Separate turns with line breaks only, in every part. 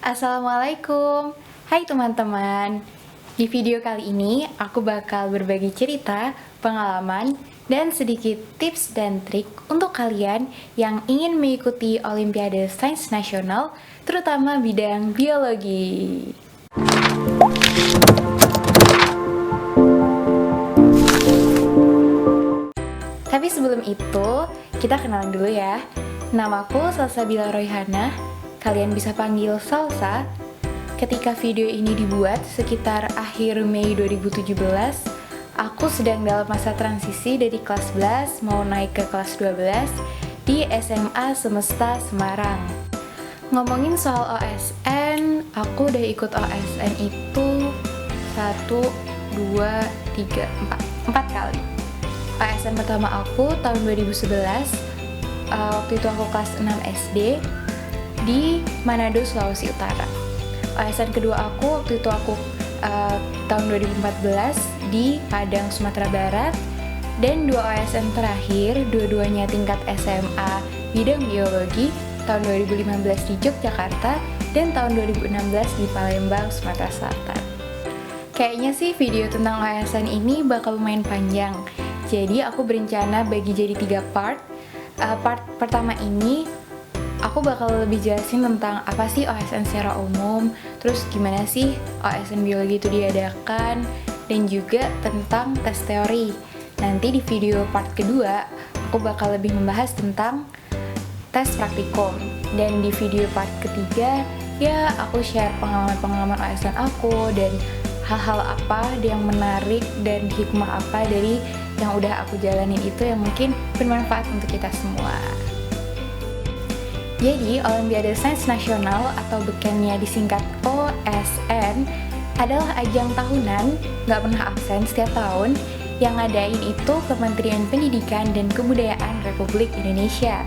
Assalamualaikum. Hai teman-teman. Di video kali ini aku bakal berbagi cerita, pengalaman, dan sedikit tips dan trik untuk kalian yang ingin mengikuti Olimpiade Sains Nasional, terutama bidang biologi. Tapi sebelum itu, kita kenalan dulu ya. Namaku Salsabila Royhana. Kalian bisa panggil Salsa. Ketika video ini dibuat sekitar akhir Mei 2017, aku sedang dalam masa transisi dari kelas 11 mau naik ke kelas 12 di SMA Semesta Semarang. Ngomongin soal OSN, aku udah ikut OSN itu 1, 2, 3, 4 kali. OSN pertama aku tahun 2011, waktu itu aku kelas 6 SD di Manado, Sulawesi Utara. OSN kedua aku waktu itu tahun 2014 di Padang, Sumatera Barat. Dan dua OSN terakhir, dua-duanya tingkat SMA bidang biologi, tahun 2015 di Yogyakarta dan tahun 2016 di Palembang, Sumatera Selatan. Kayaknya sih video tentang OSN ini bakal lumayan panjang. Jadi aku berencana bagi jadi 3 part. Part pertama ini aku bakal lebih jelasin tentang apa sih OSN secara umum, terus gimana sih OSN biologi itu diadakan, dan juga tentang tes teori. Nanti di video part kedua, aku bakal lebih membahas tentang tes praktikum. Dan di video part ketiga, ya aku share pengalaman-pengalaman OSN aku, dan hal-hal apa yang menarik dan hikmah apa dari yang udah aku jalanin itu yang mungkin bermanfaat untuk kita semua. Jadi, Olimpiade Sains Nasional atau bekennya disingkat OSN adalah ajang tahunan, nggak pernah absen setiap tahun, yang ngadain itu Kementerian Pendidikan dan Kebudayaan Republik Indonesia.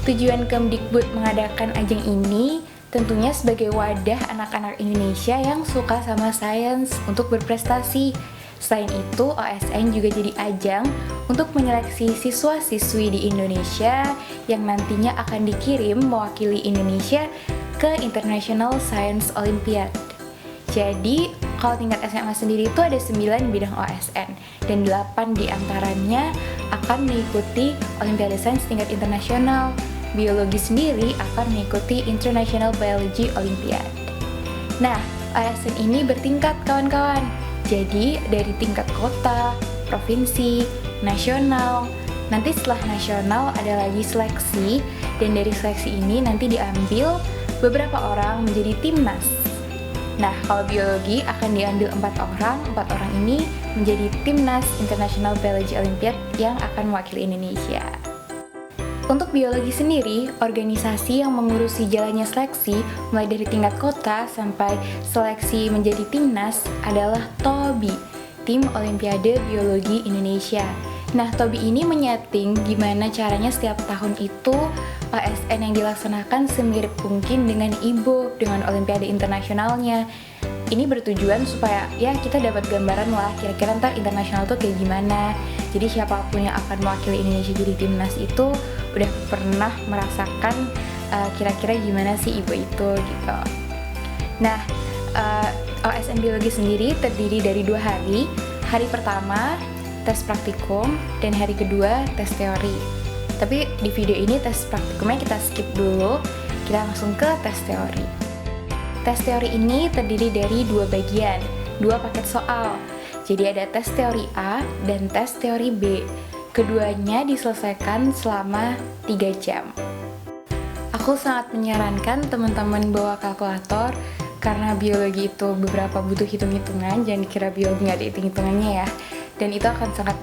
Tujuan Kemdikbud mengadakan ajang ini tentunya sebagai wadah anak-anak Indonesia yang suka sama sains untuk berprestasi. Selain itu, OSN juga jadi ajang untuk menyeleksi siswa-siswi di Indonesia yang nantinya akan dikirim mewakili Indonesia ke International Science Olympiad. Jadi, kalau tingkat SMA sendiri itu ada 9 bidang OSN, dan 8 diantaranya akan mengikuti Olimpiade Sains tingkat internasional. Biologi sendiri akan mengikuti International Biology Olympiad. Nah, OSN ini bertingkat kawan-kawan. Jadi dari tingkat kota, provinsi, nasional. Nanti setelah nasional ada lagi seleksi, dan dari seleksi ini nanti diambil beberapa orang menjadi timnas. Nah, kalau biologi akan diambil 4 orang. 4 orang ini menjadi timnas International Biology Olympiad yang akan mewakili Indonesia. Untuk biologi sendiri, organisasi yang mengurusi jalannya seleksi mulai dari tingkat kota sampai seleksi menjadi timnas adalah TOBI, Tim Olimpiade Biologi Indonesia. Nah, TOBI ini menyeting gimana caranya setiap tahun itu OSN yang dilaksanakan semirip mungkin dengan IBO, dengan Olimpiade internasionalnya. Ini bertujuan supaya ya kita dapat gambaran lah kira-kira ntar internasional tuh kayak gimana. Jadi siapapun yang akan mewakili Indonesia jadi timnas itu udah pernah merasakan kira-kira gimana sih IBO itu gitu. Nah, OSN biologi sendiri terdiri dari 2 hari. Hari pertama tes praktikum dan hari kedua tes teori. Tapi di video ini tes praktikumnya kita skip dulu, kita langsung ke tes teori. Tes teori ini terdiri dari 2 bagian, 2 paket soal. Jadi ada tes teori A dan tes teori B. Keduanya diselesaikan selama 3 jam. Aku sangat menyarankan teman-teman bawa kalkulator karena biologi itu beberapa butuh hitung-hitungan. Jangan dikira biologi nggak ada hitung-hitungannya ya. Dan itu akan sangat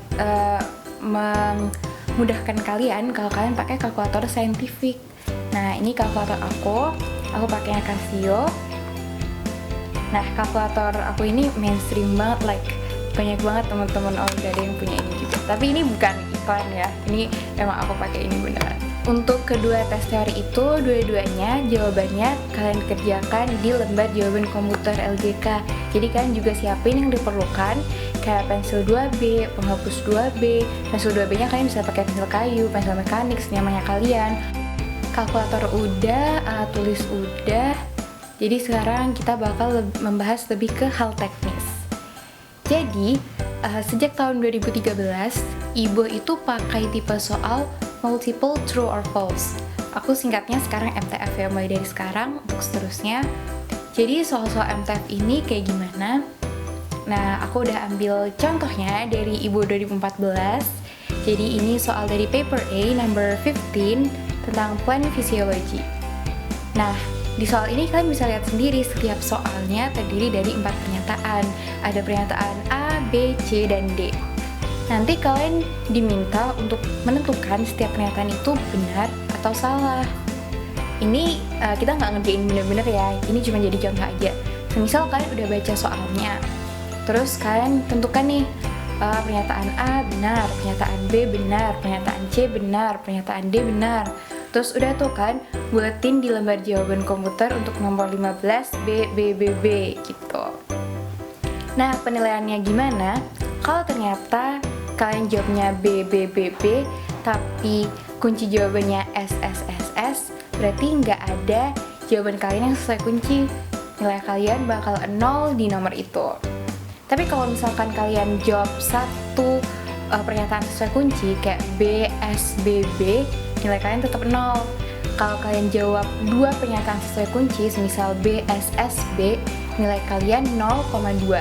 memudahkan kalian kalau kalian pakai kalkulator saintifik. Nah, ini kalkulator aku pakainya Casio. Nah, kalkulator aku ini mainstream banget, banyak banget teman-teman Olimpiade yang punya ini juga. Tapi ini bukan iklan ya, ini emang aku pakai ini beneran. Untuk kedua tes teori itu, dua-duanya jawabannya kalian kerjakan di lembar jawaban komputer LJK. Jadi kalian juga siapin yang diperlukan, kayak pensil 2B, penghapus 2B. Pensil 2B-nya kalian bisa pakai pensil kayu, pensil mekanik, senyamannya kalian. Kalkulator udah, alat tulis udah. Jadi sekarang kita bakal membahas lebih ke hal teknis. Jadi, sejak tahun 2013, IBO itu pakai tipe soal multiple true or false. Aku singkatnya sekarang MTF ya, mulai dari sekarang untuk seterusnya. Jadi soal-soal MTF ini kayak gimana? Nah, aku udah ambil contohnya dari IBO 2014. Jadi ini soal dari paper A number 15 tentang plant physiology. Nah, di soal ini kalian bisa lihat sendiri setiap soalnya terdiri dari 4 pernyataan. Ada pernyataan A, B, C, dan D. Nanti kalian diminta untuk menentukan setiap pernyataan itu benar atau salah. Ini kita nggak ngerjain bener-bener ya, ini cuma jadi contoh aja. Misal kalian udah baca soalnya, terus kalian tentukan nih, pernyataan A benar, pernyataan B benar, pernyataan C benar, pernyataan D benar. Terus udah tuh kan, buatin di lembar jawaban komputer untuk nomor 15 B, B, B, B gitu. Nah, penilaiannya gimana? Kalau ternyata kalian jawabnya B, B, B, B, tapi kunci jawabannya S, S, S, S, berarti nggak ada jawaban kalian yang sesuai kunci. Nilai kalian bakal 0 di nomor itu. Tapi kalau misalkan kalian jawab satu pernyataan sesuai kunci kayak B, S, B, B, nilai kalian tetap 0. Kalau kalian jawab 2 pernyataan sesuai kunci, semisal B, S, S, B, nilai kalian 0,2.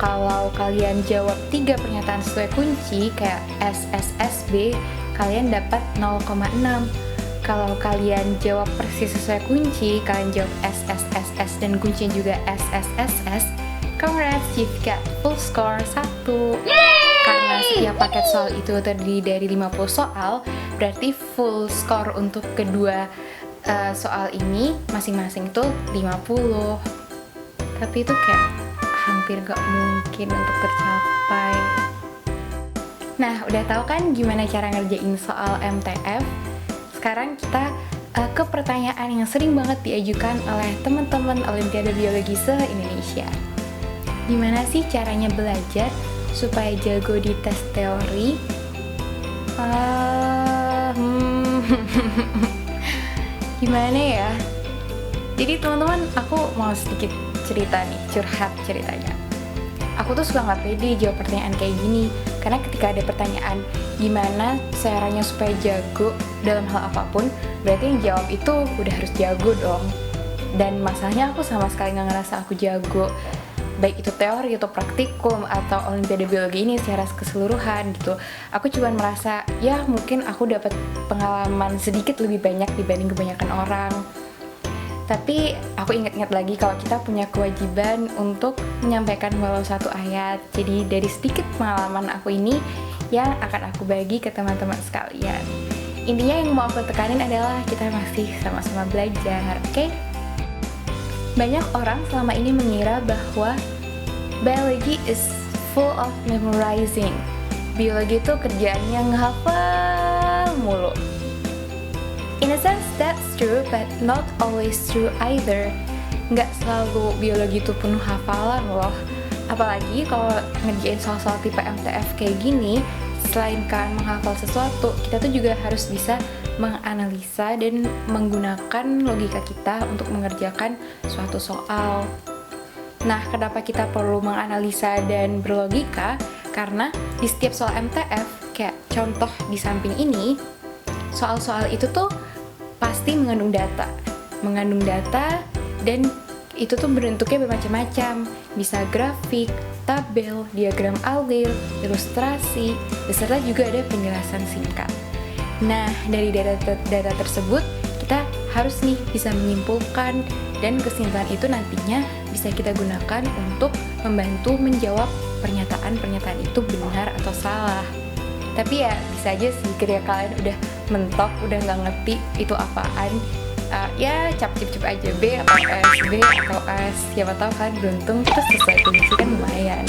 Kalau kalian jawab 3 pernyataan sesuai kunci kayak S, S, S, B, kalian dapat 0,6. Kalau kalian jawab persis sesuai kunci, kalian jawab S, S, S, S, dan kuncinya juga S, S, S, S, congrats, you've got full score 1. Karena setiap paket soal itu terdiri dari 50 soal, berarti full score untuk kedua soal ini masing-masing tuh 50. Tapi itu kayak hampir gak mungkin untuk tercapai. Nah, udah tahu kan gimana cara ngerjain soal MTF? Sekarang kita ke pertanyaan yang sering banget diajukan oleh teman-teman Olimpiade Biologi se-Indonesia. Gimana sih caranya belajar supaya jago di tes teori? Gimana ya? Jadi teman-teman, aku mau sedikit cerita nih, curhat ceritanya. Aku tuh suka nggak pede jawab pertanyaan kayak gini, karena ketika ada pertanyaan gimana caranya supaya jago dalam hal apapun, berarti yang jawab itu udah harus jago dong. Dan masalahnya aku sama sekali nggak ngerasa aku jago, baik itu teori atau praktikum atau Olimpiade Biologi ini secara keseluruhan gitu. Aku cuma merasa ya mungkin aku dapat pengalaman sedikit lebih banyak dibanding kebanyakan orang. Tapi aku ingat-ingat lagi kalau kita punya kewajiban untuk menyampaikan walau satu ayat. Jadi dari sedikit pengalaman aku ini yang akan aku bagi ke teman-teman sekalian. Intinya yang mau aku tekanin adalah kita masih sama-sama belajar, oke? Banyak orang selama ini mengira bahwa biology is full of memorizing. Biologi itu kerjaannya ngehafal mulu. In a sense that's true, but not always true either. Nggak selalu biologi itu penuh hafalan loh. Apalagi kalau ngerjain soal-soal tipe MTF kayak gini, selain kan menghafal sesuatu, kita tuh juga harus bisa menganalisa dan menggunakan logika kita untuk mengerjakan suatu soal. Nah, kenapa kita perlu menganalisa dan berlogika? Karena di setiap soal MTF, kayak contoh di samping ini, soal-soal itu tuh pasti mengandung data dan itu tuh bentuknya bermacam-macam, bisa grafik, tabel, diagram alil, ilustrasi, beserta juga ada penjelasan singkat. Nah, dari data tersebut kita harus nih bisa menyimpulkan, dan kesimpulan itu nantinya bisa kita gunakan untuk membantu menjawab pernyataan-pernyataan itu benar atau salah. Tapi ya bisa aja sih ketika kalian udah mentok, udah nggak ngerti itu apaan, ya cap-cip aja B atau S, B atau S, siapa tahu kan beruntung terus sesuai kunci kan lumayan.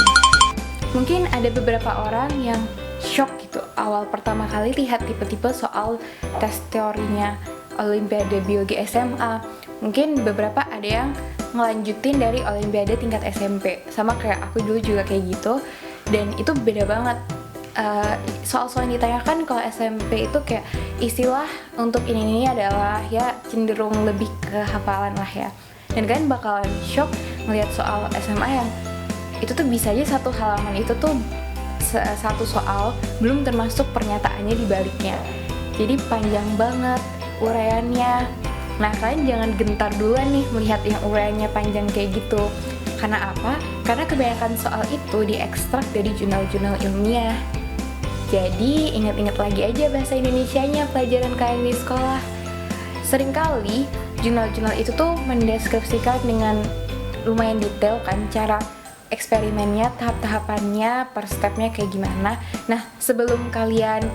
Mungkin ada beberapa orang yang shock gitu awal pertama kali lihat tipe-tipe soal tes teorinya Olimpiade Biologi SMA. Mungkin beberapa ada yang ngelanjutin dari Olimpiade tingkat SMP, sama kayak aku dulu juga kayak gitu, dan itu beda banget. Soal-soal yang ditanyakan kalau SMP itu kayak istilah untuk ini adalah ya cenderung lebih ke hafalan lah ya. Dan kalian bakalan shock ngeliat soal SMA yang itu tuh bisa aja satu halaman itu tuh satu soal, belum termasuk pernyataannya di baliknya. Jadi panjang banget uraiannya. Nah, kalian jangan gentar duluan nih melihat yang uraiannya panjang kayak gitu. Karena apa? Karena kebanyakan soal itu diekstrak dari jurnal-jurnal ilmiah. Jadi, ingat-ingat lagi aja bahasa Indonesianya pelajaran kalian di sekolah. Seringkali, jurnal-jurnal itu tuh mendeskripsikan dengan lumayan detail kan cara eksperimennya, tahap-tahapannya, per stepnya kayak gimana. Nah, sebelum kalian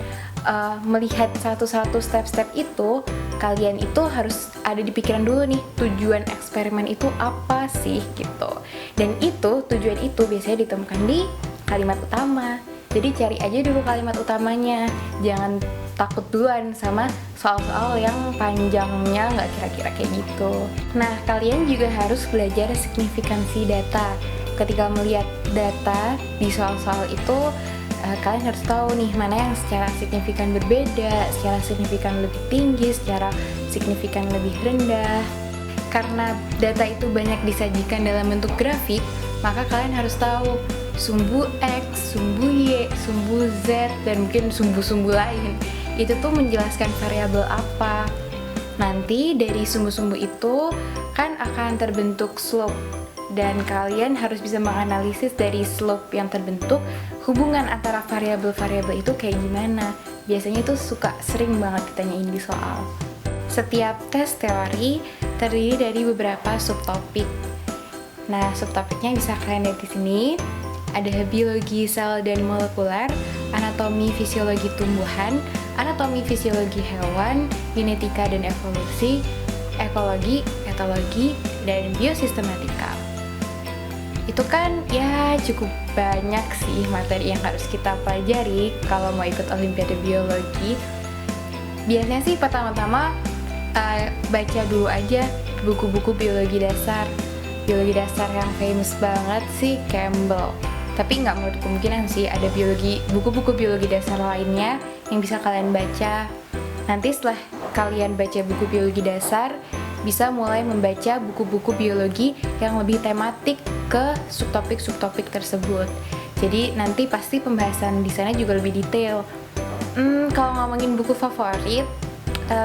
melihat satu-satu step-step itu, kalian itu harus ada di pikiran dulu nih, tujuan eksperimen itu apa sih gitu. Dan itu, tujuan itu biasanya ditemukan di kalimat utama. Jadi cari aja dulu kalimat utamanya, jangan takut duluan sama soal-soal yang panjangnya nggak kira-kira kayak gitu. Nah, kalian juga harus belajar signifikansi data. Ketika melihat data di soal-soal itu, kalian harus tahu nih mana yang secara signifikan berbeda, secara signifikan lebih tinggi, secara signifikan lebih rendah. Karena data itu banyak disajikan dalam bentuk grafik, maka kalian harus tahu sumbu X, sumbu Y, sumbu Z, dan mungkin sumbu-sumbu lain. Itu tuh menjelaskan variabel apa. Nanti dari sumbu-sumbu itu kan akan terbentuk slope. Dan kalian harus bisa menganalisis dari slope yang terbentuk, hubungan antara variabel-variabel itu kayak gimana. Biasanya itu sering banget ditanyain di soal. Setiap tes teori terdiri dari beberapa subtopik. Nah, subtopiknya bisa kalian lihat di sini. Ada biologi sel dan molekuler, anatomi fisiologi tumbuhan, anatomi fisiologi hewan, genetika dan evolusi, ekologi, etologi, dan biosistematika. Itu kan ya cukup banyak sih materi yang harus kita pelajari kalau mau ikut Olimpiade Biologi. Biasanya sih pertama-tama baca dulu aja buku-buku biologi dasar. Biologi dasar yang famous banget sih Campbell. Tapi nggak menutup kemungkinan sih ada buku-buku biologi dasar lainnya yang bisa kalian baca. Nanti setelah kalian baca buku biologi dasar, bisa mulai membaca buku-buku biologi yang lebih tematik ke subtopik-subtopik tersebut. Jadi nanti pasti pembahasan di sana juga lebih detail. Kalau ngomongin buku favorit,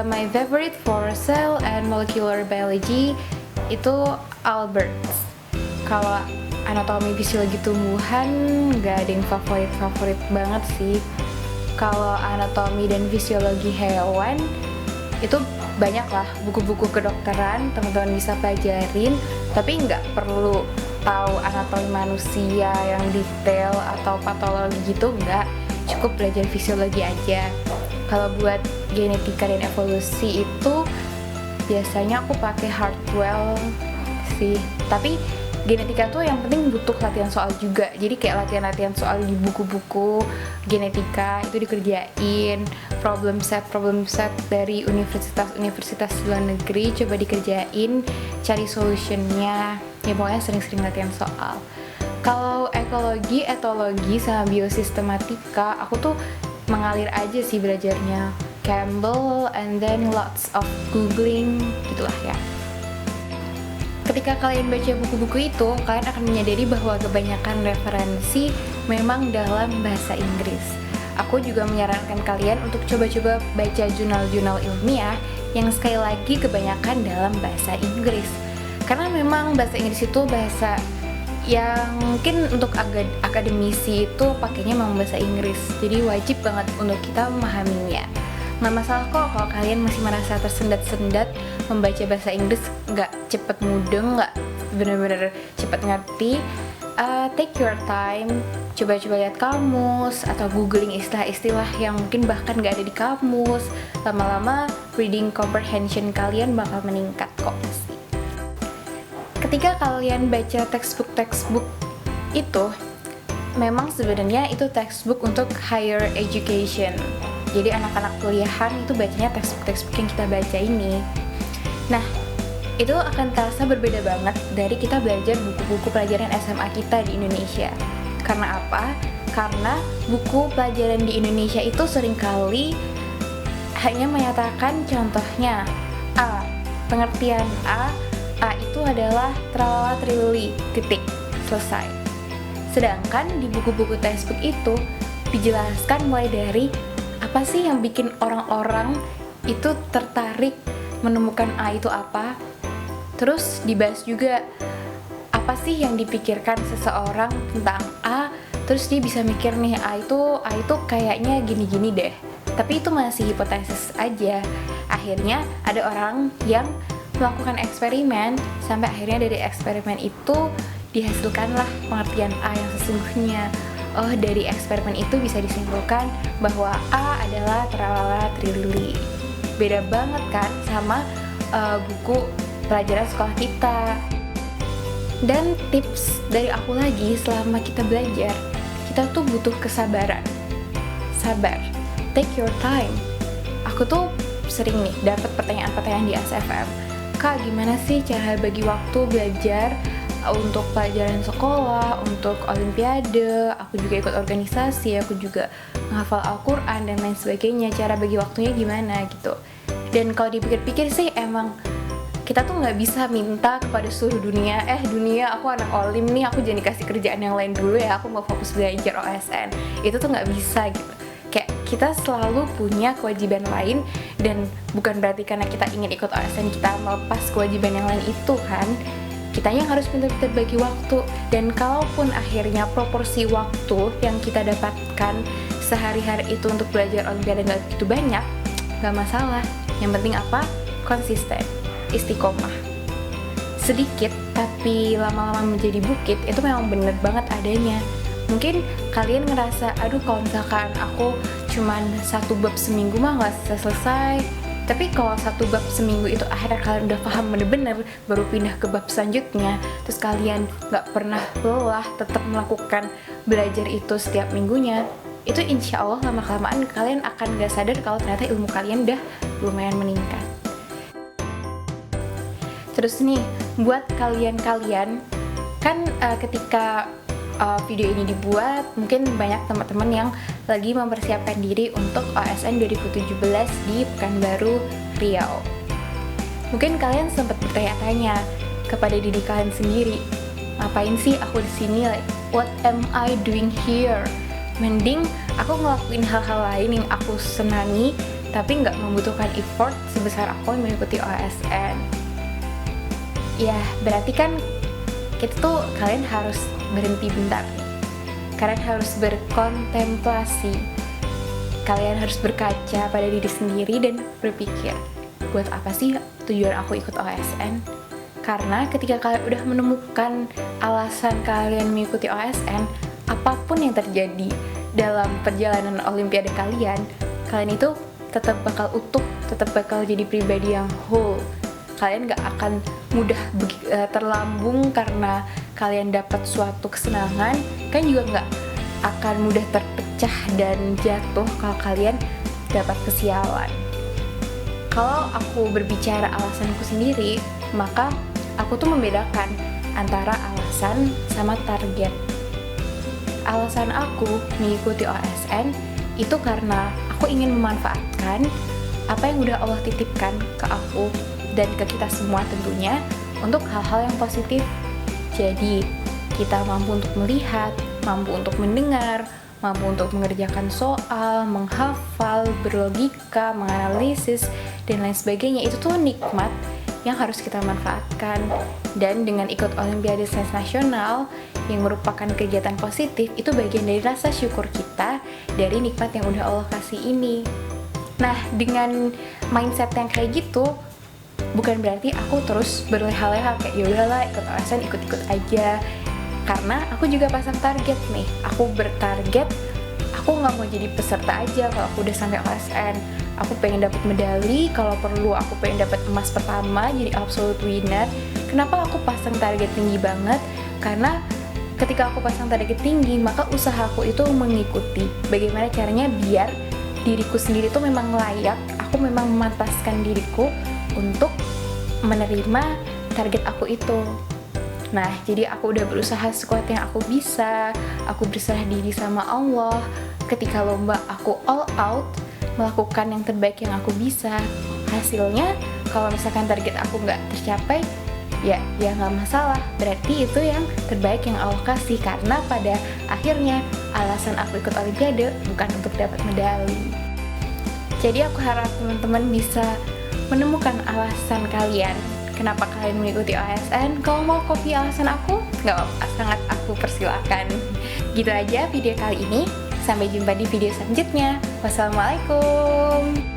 my favorite for cell and molecular biology itu Alberts. Kalau anatomi fisiologi tumbuhan nggak ada yang favorit banget sih. Kalau anatomi dan fisiologi hewan itu banyak lah buku-buku kedokteran teman-teman bisa pelajarin, tapi nggak perlu tahu anatomi manusia yang detail atau patologi gitu, nggak, cukup belajar fisiologi aja. Kalau buat genetika dan evolusi itu biasanya aku pakai Hartwell sih, tapi genetika tuh yang penting butuh latihan soal juga. Jadi kayak latihan soal di buku-buku genetika itu dikerjain, problem set dari universitas luar negeri coba dikerjain, cari solutionnya. Ya pokoknya sering-sering latihan soal. Kalau ekologi, etologi, sama biosistematika, aku tuh mengalir aja sih belajarnya. Campbell and then lots of googling gitulah ya. Ketika kalian baca buku-buku itu, kalian akan menyadari bahwa kebanyakan referensi memang dalam bahasa Inggris. Aku juga menyarankan kalian untuk coba-coba baca jurnal-jurnal ilmiah yang sekali lagi kebanyakan dalam bahasa Inggris. Karena memang bahasa Inggris itu bahasa yang mungkin untuk akademisi itu pakainya memang bahasa Inggris. Jadi wajib banget untuk kita memahaminya. Nggak masalah kok kalau kalian masih merasa tersendat-sendat membaca bahasa Inggris, nggak cepet mudeng, nggak bener-bener cepet ngerti. Take your time, coba-coba lihat kamus atau googling istilah-istilah yang mungkin bahkan nggak ada di kamus. Lama-lama reading comprehension kalian bakal meningkat kok pasti. Ketika kalian baca textbook itu, memang sebenarnya itu textbook untuk higher education. Jadi anak-anak kuliahan itu bacanya textbook yang kita baca ini. Nah, itu akan terasa berbeda banget dari kita belajar buku-buku pelajaran SMA kita di Indonesia. Karena apa? Karena buku pelajaran di Indonesia itu seringkali hanya menyatakan contohnya A, pengertian A, A itu adalah tralala trilili, titik, selesai. Sedangkan di buku-buku textbook itu dijelaskan mulai dari apa sih yang bikin orang-orang itu tertarik menemukan A itu apa. Terus dibahas juga apa sih yang dipikirkan seseorang tentang A. Terus dia bisa mikir nih A itu kayaknya gini-gini deh. Tapi itu masih hipotesis aja. Akhirnya ada orang yang melakukan eksperimen, sampai akhirnya dari eksperimen itu dihasilkanlah pengertian A yang sesungguhnya. Oh, dari eksperimen itu bisa disimpulkan bahwa A adalah tralala trilili. Beda banget kan sama buku pelajaran sekolah kita. Dan tips dari aku lagi, selama kita belajar, kita tuh butuh kesabaran. Sabar, take your time. Aku tuh sering nih dapat pertanyaan-pertanyaan di ASFM. Kak, gimana sih cara bagi waktu belajar untuk pelajaran sekolah, untuk olimpiade, aku juga ikut organisasi, aku juga menghafal Al-Quran dan lain sebagainya. Cara bagi waktunya gimana gitu. Dan kalau dipikir-pikir sih emang kita tuh nggak bisa minta kepada seluruh dunia, dunia aku anak olim nih, aku jangan dikasih kerjaan yang lain dulu ya, aku mau fokus belajar OSN. Itu tuh nggak bisa gitu. Kayak kita selalu punya kewajiban lain, dan bukan berarti karena kita ingin ikut OSN kita melepas kewajiban yang lain itu kan. Kitanya harus pintar-pintar bagi waktu. Dan kalaupun akhirnya proporsi waktu yang kita dapatkan sehari-hari itu untuk belajar olimpiade nggak begitu banyak, nggak masalah. Yang penting apa? Konsisten, istiqomah. Sedikit tapi lama-lama menjadi bukit, itu memang bener banget adanya. Mungkin kalian ngerasa, aduh kalau misalkan aku cuman 1 bab seminggu mah nggak selesai. Tapi kalau 1 bab seminggu itu akhirnya kalian udah paham bener-bener, baru pindah ke bab selanjutnya, terus kalian nggak pernah lelah tetap melakukan belajar itu setiap minggunya, itu insya Allah lama-kelamaan kalian akan nggak sadar kalau ternyata ilmu kalian udah lumayan meningkat. Terus nih, buat kalian-kalian kan ketika video ini dibuat, mungkin banyak teman-teman yang lagi mempersiapkan diri untuk OSN 2017 di Pekanbaru, Riau. Mungkin kalian sempat bertanya-tanya kepada diri kalian sendiri, ngapain sih aku di sini? Like, what am I doing here? Mending aku ngelakuin hal-hal lain yang aku senangi, tapi nggak membutuhkan effort sebesar aku mengikuti OSN. Ya, berarti kan kita tuh kalian harus berhenti bentar nih. Kalian harus berkontemplasi. Kalian harus berkaca pada diri sendiri dan berpikir, buat apa sih tujuan aku ikut OSN? Karena ketika kalian udah menemukan alasan kalian mengikuti OSN, apapun yang terjadi dalam perjalanan olimpiade kalian itu tetap bakal utuh, tetap bakal jadi pribadi yang whole. Kalian gak akan mudah terlambung karena kalian dapat suatu kesenangan, kan juga gak akan mudah terpecah dan jatuh kalau kalian dapat kesialan. Kalau aku berbicara alasanku sendiri, maka aku tuh membedakan antara alasan sama target. Alasan aku mengikuti OSN itu karena aku ingin memanfaatkan apa yang udah Allah titipkan ke aku dan ke kita semua tentunya untuk hal-hal yang positif. Jadi kita mampu untuk melihat, mampu untuk mendengar, mampu untuk mengerjakan soal, menghafal, berlogika, menganalisis, dan lain sebagainya. Itu tuh nikmat yang harus kita manfaatkan. Dan dengan ikut Olimpiade Sains Nasional yang merupakan kegiatan positif, itu bagian dari rasa syukur kita dari nikmat yang udah Allah kasih ini. Nah, dengan mindset yang kayak gitu, bukan berarti aku terus berleha-leha kayak yaudahlah ikut OSN, ikut-ikut aja. Karena aku juga pasang target nih. Aku bertarget, aku nggak mau jadi peserta aja kalau aku udah sampai OSN. Aku pengen dapat medali, kalau perlu aku pengen dapat emas pertama, jadi absolute winner. Kenapa aku pasang target tinggi banget? Karena ketika aku pasang target tinggi, maka usahaku itu mengikuti. Bagaimana caranya biar diriku sendiri tuh memang layak, aku memang memantaskan diriku untuk menerima target aku itu. Nah, jadi aku udah berusaha sekuat yang aku bisa, aku berserah diri sama Allah. Ketika lomba, aku all out, melakukan yang terbaik yang aku bisa. Hasilnya, kalau misalkan target aku nggak tercapai, ya nggak masalah, berarti itu yang terbaik yang Allah kasih, karena pada akhirnya alasan aku ikut Olimpiade bukan untuk dapat medali. Jadi aku harap teman-teman bisa menemukan alasan kalian kenapa kalian mengikuti OSN. Kalau mau copy alasan aku, nggak apa-apa, sangat aku persilahkan. Gitu aja video kali ini, sampai jumpa di video selanjutnya. Wassalamualaikum.